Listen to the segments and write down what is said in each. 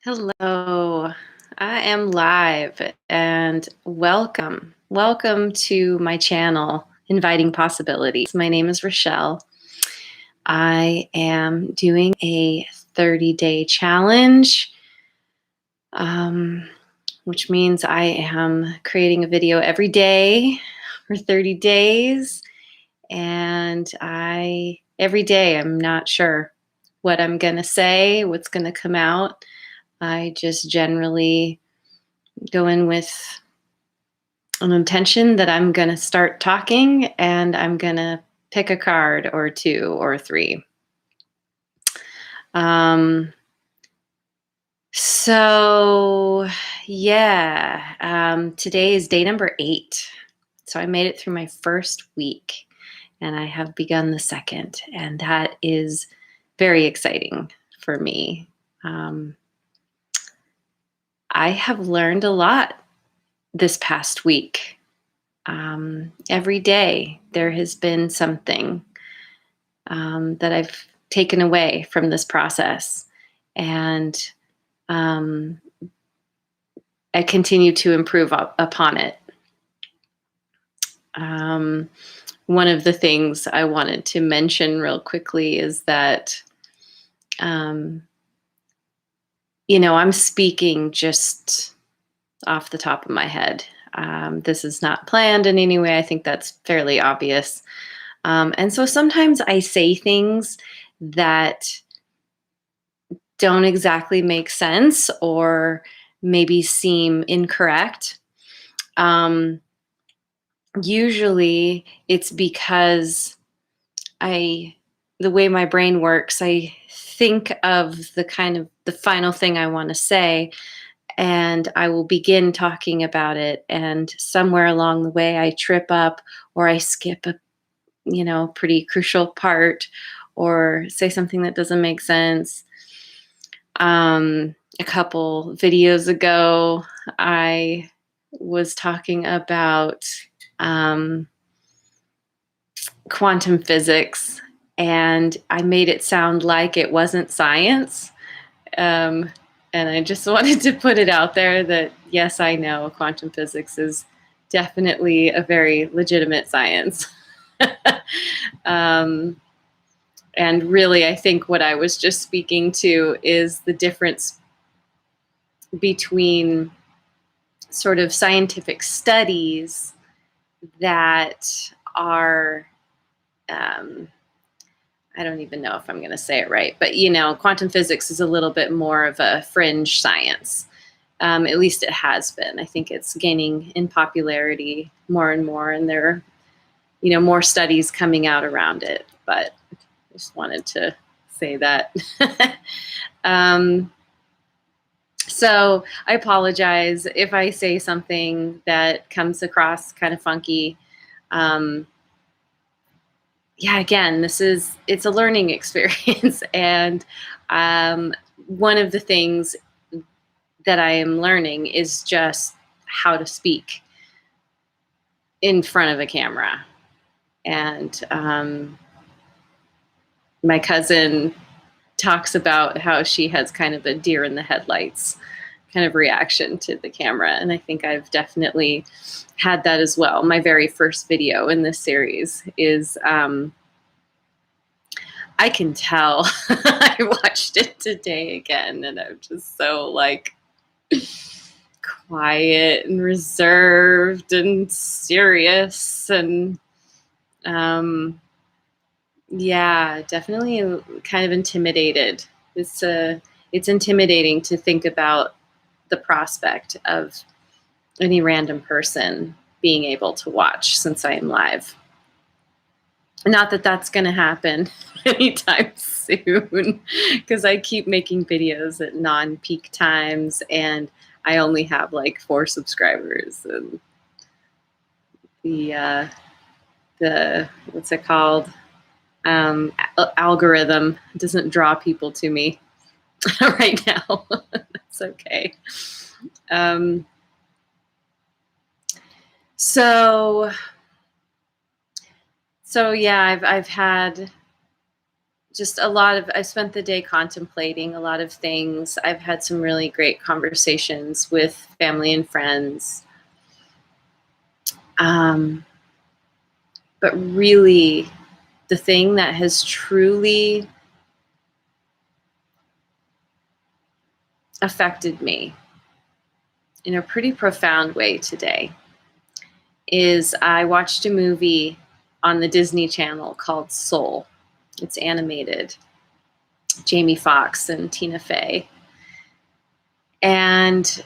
Hello, I am live and welcome. Welcome to my channel, Inviting Possibilities. My name is Rochelle. I am doing a 30-day challenge, which means I am creating a video every day for 30 days. And every day, I'm not sure what I'm going to say, what's going to come out. I just generally go in with an intention that I'm going to start talking and I'm going to pick a card or two or three. Um, so, today is day number 8. So I made it through my first week and I have begun the second, and that is very exciting for me. I have learned a lot this past week. Every day there has been something that I've taken away from this process, and I continue to improve upon it. One of the things I wanted to mention real quickly is that, I'm speaking just off the top of my head. This is not planned in any way. I think that's fairly obvious. And so sometimes I say things that don't exactly make sense or maybe seem incorrect. Usually it's because the way my brain works, I think of the final thing I want to say, and I will begin talking about it. And somewhere along the way, I trip up or I skip a pretty crucial part or say something that doesn't make sense. A couple videos ago, I was talking about quantum physics, and I made it sound like it wasn't science. And I just wanted to put it out there that, yes, I know quantum physics is definitely a very legitimate science. And really, I think what I was just speaking to is the difference between sort of scientific studies that are, I don't even know if I'm going to say it right, but quantum physics is a little bit more of a fringe science. At least it has been. I think it's gaining in popularity more and more, and there are, more studies coming out around it. But I just wanted to say that. So I apologize if I say something that comes across kind of funky. Again, it's a learning experience. And one of the things that I am learning is just how to speak in front of a camera. And my cousin talks about how she has kind of a deer in the headlights kind of reaction to the camera. And I think I've definitely had that as well. My very first video in this series is, I can tell. I watched it today again, and I'm just so quiet and reserved and serious, and definitely kind of intimidated. It's intimidating to think about the prospect of any random person being able to watch since I am live. Not that that's going to happen anytime soon, because I keep making videos at non-peak times, and I only have 4 subscribers, and the what's it called? Algorithm doesn't draw people to me right now. That's okay. So yeah, I've had just a lot of, I spent the day contemplating a lot of things. I've had some really great conversations with family and friends. But really, the thing that has truly affected me in a pretty profound way today is I watched a movie on the Disney Channel called Soul. It's animated. Jamie Foxx and Tina Fey. And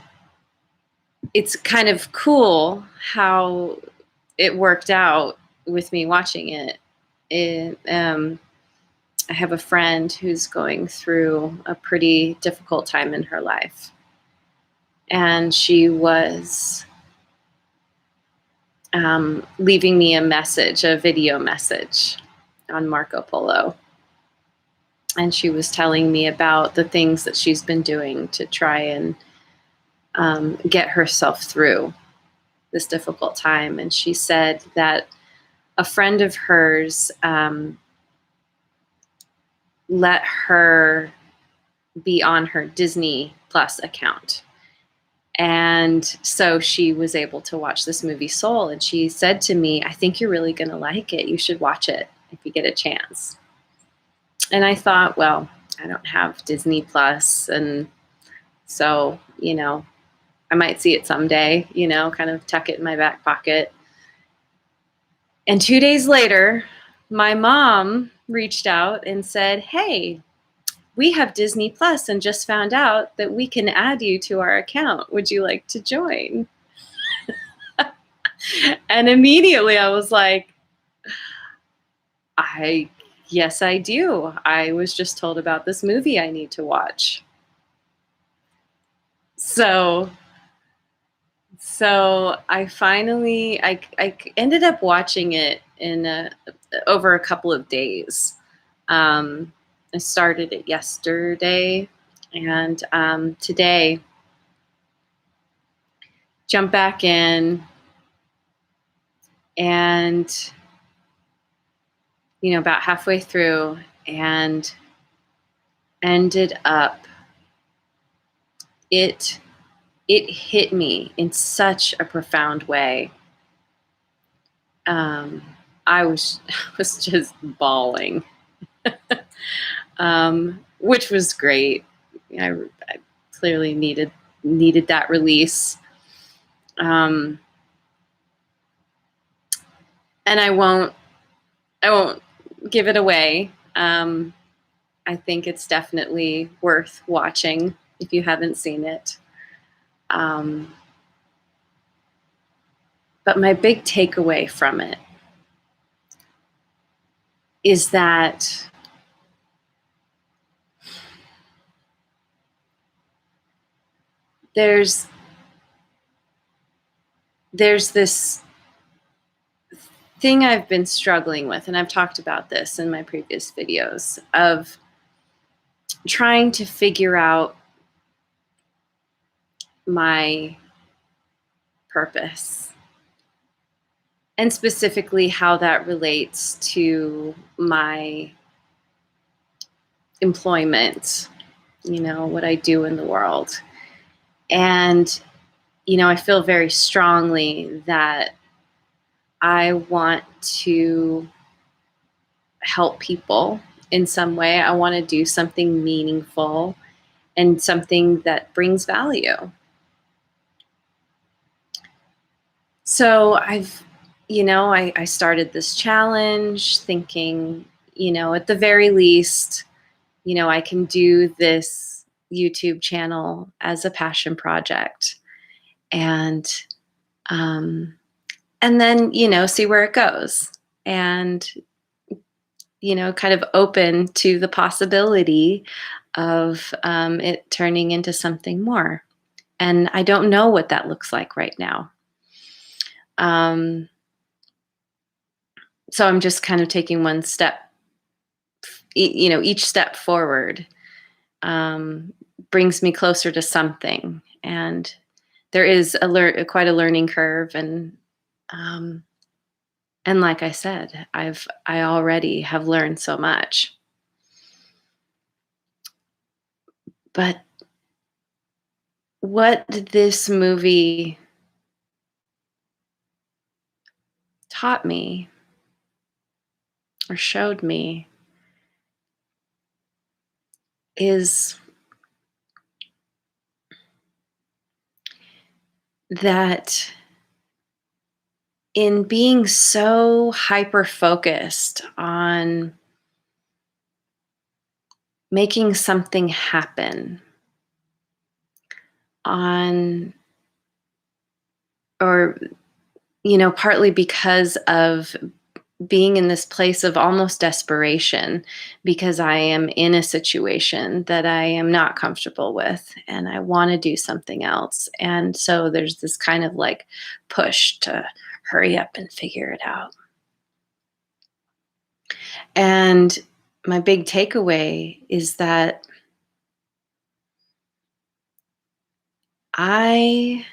it's kind of cool how it worked out with me watching it. I have a friend who's going through a pretty difficult time in her life. And she was leaving me a message, a video message on Marco Polo. And she was telling me about the things that she's been doing to try and get herself through this difficult time. And she said that a friend of hers let her be on her Disney Plus account. And so she was able to watch this movie Soul. And she said to me, I think you're really going to like it. You should watch it if you get a chance. And I thought, well, I don't have Disney Plus. And so, you know, I might see it someday, you know, kind of tuck it in my back pocket. And 2 days later, my mom reached out and said, hey, we have Disney Plus and just found out that we can add you to our account. Would you like to join? And immediately I was like, yes, I do. I was just told about this movie I need to watch. So I finally, I ended up watching it in over a couple of days. I started it yesterday, and today jumped back in, and you know, about halfway through, and ended up it hit me in such a profound way. I was just bawling, which was great. I clearly needed that release. And I won't give it away. I think it's definitely worth watching if you haven't seen it. But my big takeaway from it is that there's this thing I've been struggling with, and I've talked about this in my previous videos, of trying to figure out my purpose, and specifically how that relates to my employment, you know, what I do in the world. And, you know, I feel very strongly that I want to help people in some way. I want to do something meaningful and something that brings value. So I started this challenge thinking, you know, at the very least, you know, I can do this YouTube channel as a passion project, and then, you know, see where it goes, and, you know, kind of open to the possibility of it turning into something more. And I don't know what that looks like right now. So I'm just kind of taking one step, you know, each step forward brings me closer to something. And there is quite a learning curve. And like I said, I already have learned so much. But what this movie taught me or showed me is that in being so hyper focused on making something happen, on, or, partly because of being in this place of almost desperation, because I am in a situation that I am not comfortable with and I want to do something else. And so there's this kind of like push to hurry up and figure it out. And my big takeaway is that I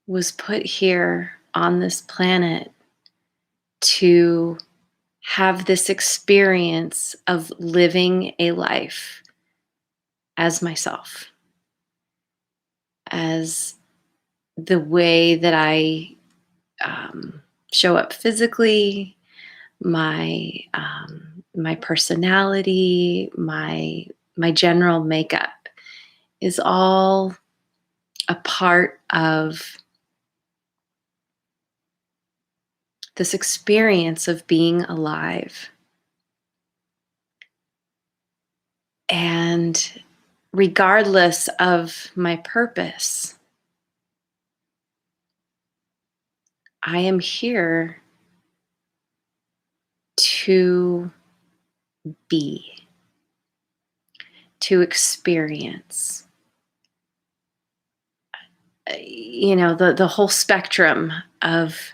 was put here on this planet to have this experience of living a life as myself, as the way that I show up physically, my personality, my general makeup is all a part of this experience of being alive. And regardless of my purpose, I am here to be, to experience, the whole spectrum of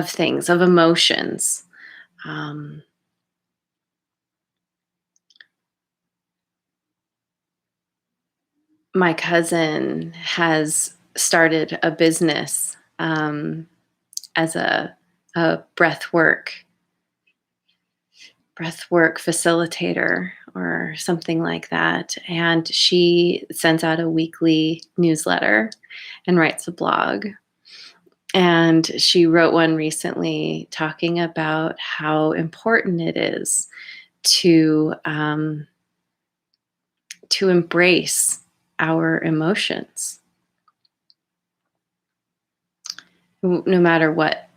things, of emotions. Um, my cousin has started a business as a breath work facilitator or something like that. And she sends out a weekly newsletter and writes a blog. And she wrote one recently talking about how important it is to to embrace our emotions, no matter what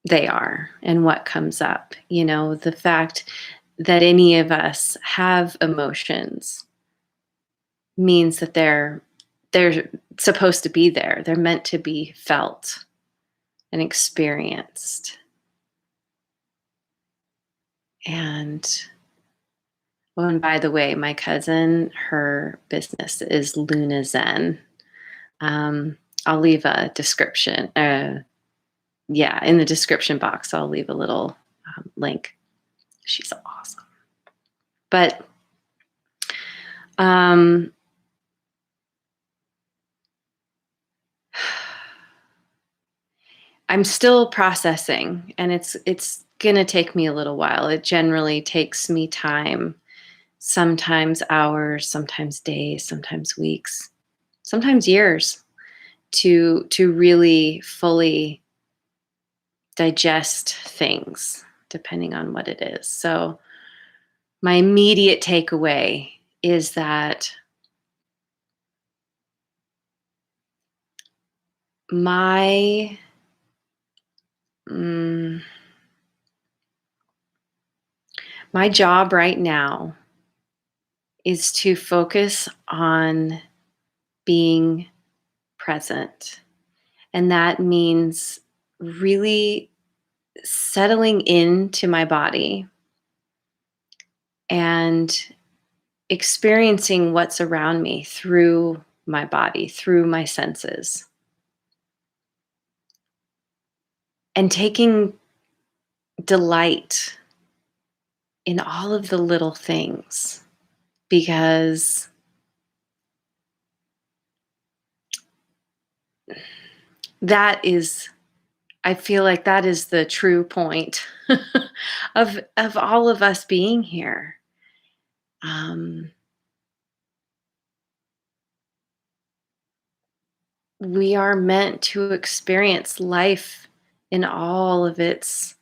they are and what comes up. The fact that any of us have emotions means that they're supposed to be there. They're meant to be felt and experienced. And oh, and by the way, my cousin, her business is Luna Zen. I'll leave a description. Yeah, in the description box, I'll leave a little link. She's awesome. But um, I'm still processing, and it's gonna take me a little while. It generally takes me time, sometimes hours, sometimes days, sometimes weeks, sometimes years to really fully digest things, depending on what it is. So my immediate takeaway is that my mm, my job right now is to focus on being present. And that means really settling into my body and experiencing what's around me through my body, through my senses, and taking delight in all of the little things, because that is, I feel like that is the true point of all of us being here. Um, we are meant to experience life in all of its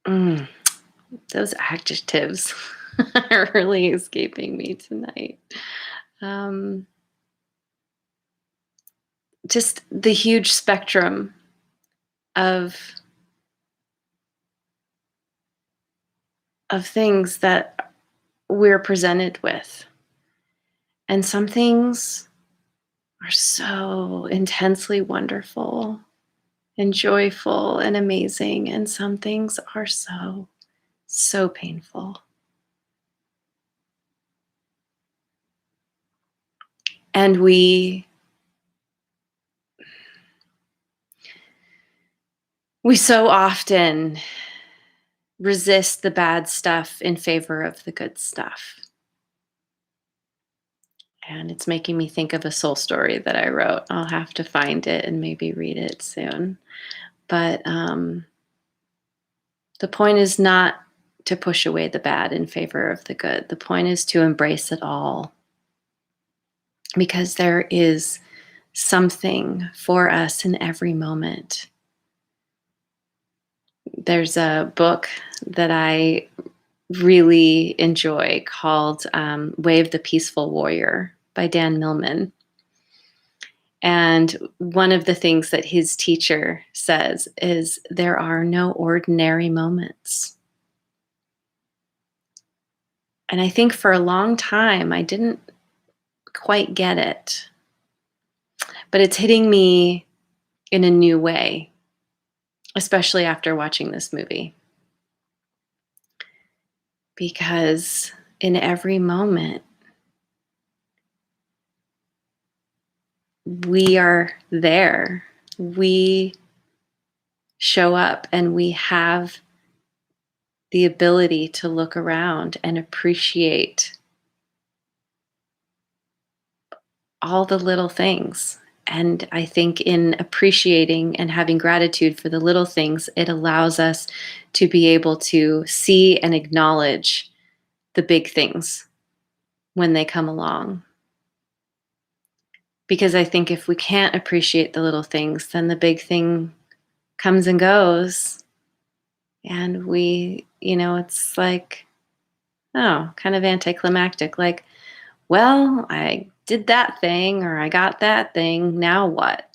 mm, those adjectives are really escaping me tonight. Um, just the huge spectrum of things that we're presented with. And some things are so intensely wonderful and joyful and amazing, and some things are so, so painful. And we so often resist the bad stuff in favor of the good stuff. And it's making me think of a soul story that I wrote. I'll have to find it and maybe read it soon. But the point is not to push away the bad in favor of the good. The point is to embrace it all, because there is something for us in every moment. There's a book that I really enjoy called Way of the Peaceful Warrior by Dan Millman. And one of the things that his teacher says is there are no ordinary moments. And I think for a long time, I didn't quite get it, but it's hitting me in a new way, especially after watching this movie. Because in every moment, we are there. We show up and we have the ability to look around and appreciate all the little things. And I think in appreciating and having gratitude for the little things, it allows us to be able to see and acknowledge the big things when they come along. Because I think if we can't appreciate the little things, then the big thing comes and goes. And it's like, oh, kind of anticlimactic. Like, well, I did that thing or I got that thing. Now what?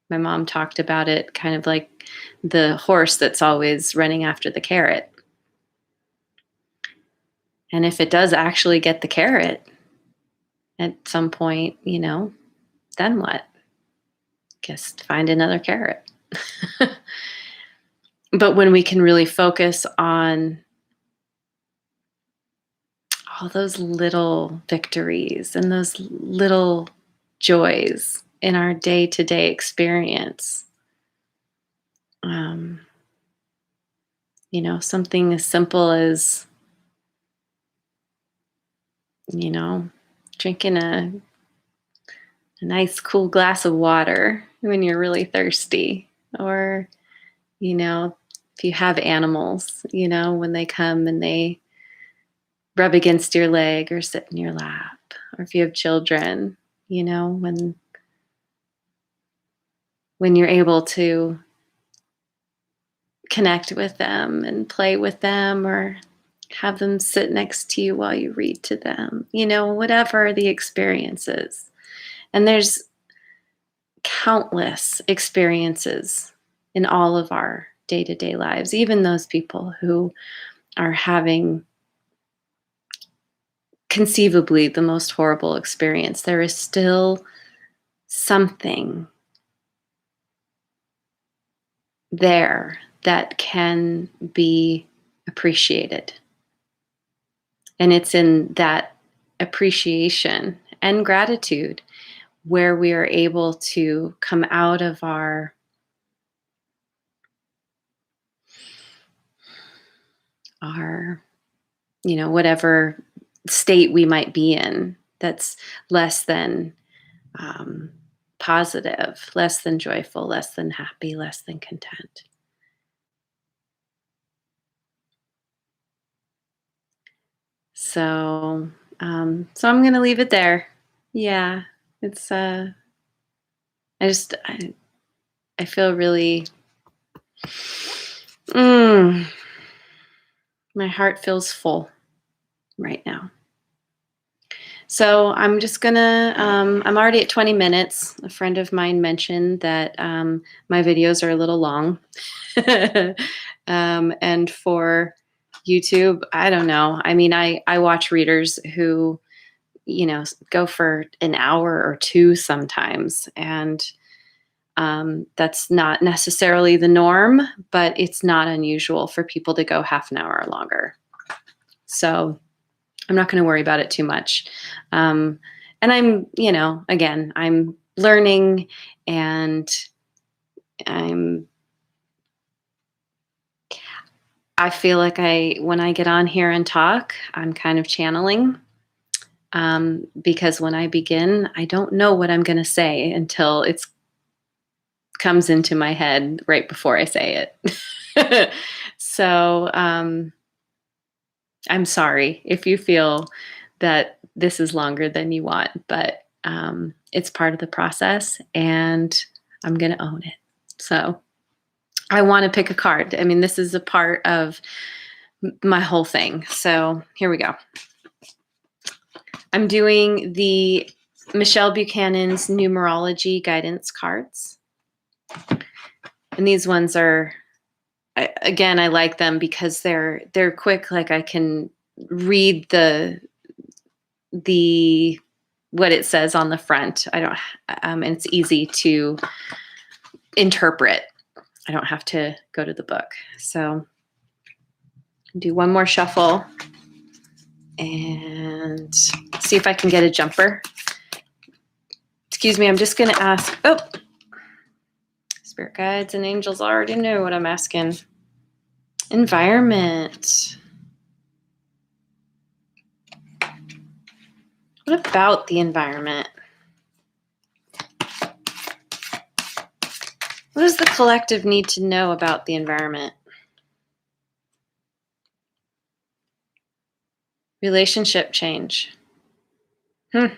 My mom talked about it kind of like the horse that's always running after the carrot. And if it does actually get the carrot at some point, then what? Guess find another carrot. But when we can really focus on all those little victories and those little joys in our day-to-day experience, um, something as simple as, drinking a nice cool glass of water when you're really thirsty, or, if you have animals, when they come and they rub against your leg or sit in your lap, or if you have children, when you're able to connect with them and play with them, or have them sit next to you while you read to them, whatever the experience is. And there's countless experiences in all of our day-to-day lives, even those people who are having conceivably the most horrible experience. There is still something there that can be appreciated. And it's in that appreciation and gratitude where we are able to come out of our whatever state we might be in that's less than positive, less than joyful, less than happy, less than content. So I'm going to leave it there. Yeah. It's, I feel really, mm, my heart feels full right now. So I'm just gonna, I'm already at 20 minutes. A friend of mine mentioned that my videos are a little long. And for YouTube, I don't know. I mean, I watch readers who, go for an hour or two sometimes. And that's not necessarily the norm, but it's not unusual for people to go half an hour or longer. So I'm not going to worry about it too much. And I'm, again, I'm learning, and I'm, I feel like when I get on here and talk, I'm kind of channeling, because when I begin, I don't know what I'm going to say until it comes into my head right before I say it. So, I'm sorry if you feel that this is longer than you want, but it's part of the process, and I'm going to own it. So I want to pick a card. I mean, this is a part of my whole thing. So here we go. I'm doing the Michelle Buchanan's Numerology guidance cards. And these ones are, again, I like them because they're quick. Like, I can read the what it says on the front. I don't, and it's easy to interpret. I don't have to go to the book. So do one more shuffle and see if I can get a jumper. Excuse me, I'm just going to ask. Oh, spirit guides and angels already know what I'm asking. Environment. What about the environment? What does the collective need to know about the environment? Relationship change. I'm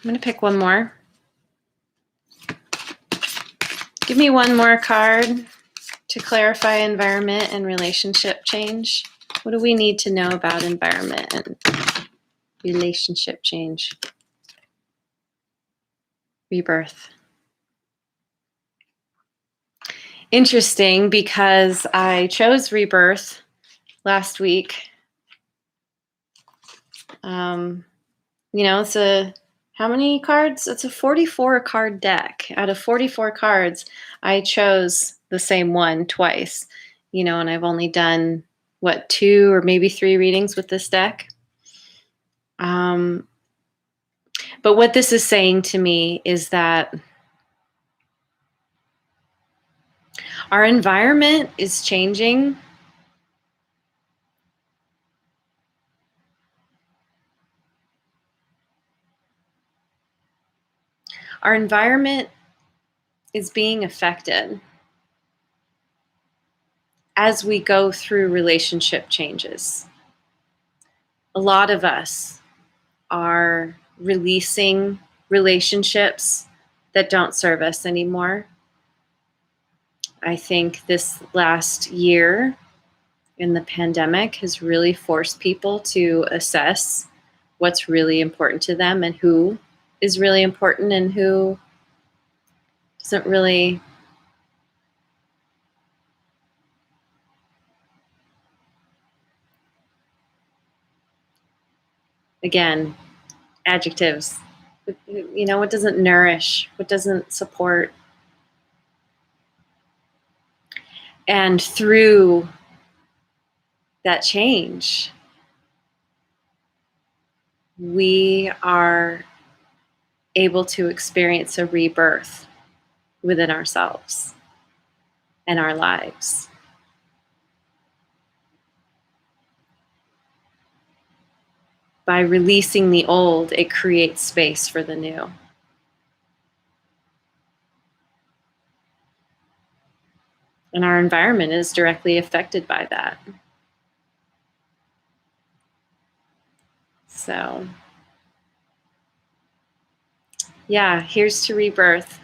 going to pick one more. Give me one more card to clarify environment and relationship change. What do we need to know about environment and relationship change? Rebirth. Interesting, because I chose rebirth last week. It's how many cards? It's a 44 card deck. Out of 44 cards, I chose the same one twice, and I've only done, 2 or maybe 3 readings with this deck. But what this is saying to me is that our environment is changing. Our environment is being affected as we go through relationship changes. A lot of us are releasing relationships that don't serve us anymore. I think this last year in the pandemic has really forced people to assess what's really important to them and who is really important and who doesn't really. Again, adjectives. What doesn't nourish, what doesn't support. And through that change, we are able to experience a rebirth within ourselves and our lives. By releasing the old, it creates space for the new. And our environment is directly affected by that. So, yeah, here's to rebirth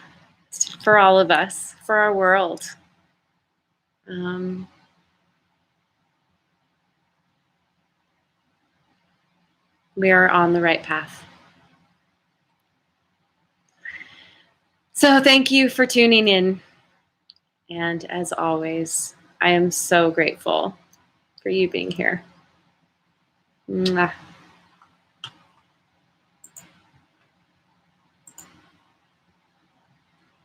for all of us, for our world. We are on the right path. So, thank you for tuning in. And as always, I am so grateful for you being here. Mwah.